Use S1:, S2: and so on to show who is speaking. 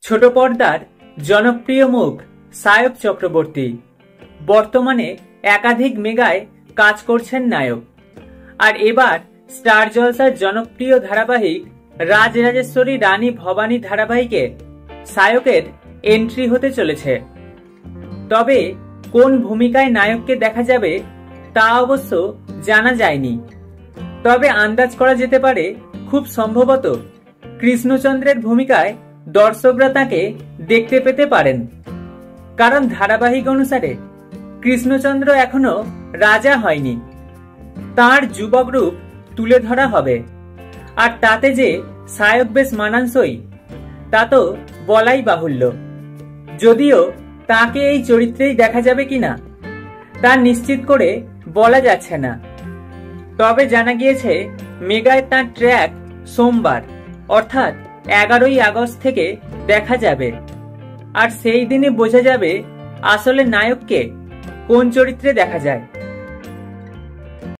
S1: ছোট পর্দার জনপ্রিয় মুখ সায়ক চক্রবর্তী বর্তমানে একাধিক মেগায় কাজ করছেন নায়ক। আর এবার স্টার জলসার জনপ্রিয় ধারাবাহিক রাজরাজেশ্বরী রানী ভবানী ধারাবাহিকে সায়কের এন্ট্রি হতে চলেছে। তবে কোন ভূমিকায় নায়ককে দেখা যাবে তা অবশ্য জানা যায়নি। তবে আন্দাজ করা যেতে পারে খুব সম্ভবত কৃষ্ণচন্দ্রের ভূমিকায় দর্শকরা তাকে দেখতে পেতে পারেন। কারণ ধারাবাহিক অনুসারে কৃষ্ণচন্দ্র এখনো রাজা হয়নি, তার যুবক রূপ তুলে ধরা হবে। আর তাতে যে সায়ক বেশ মানানসই তা তো বলাই বাহুল্য। যদিও তাকে এই চরিত্রেই দেখা যাবে কিনা তা নিশ্চিত করে বলা যাচ্ছে না। তবে জানা গিয়েছে মেগায় তার ট্র্যাক সোমবার অর্থাৎ 11ই আগস্ট থেকে দেখা যাবে। আর সেই দিনে বোঝা যাবে আসলে নায়ককে কোন চরিত্রে দেখা যায়।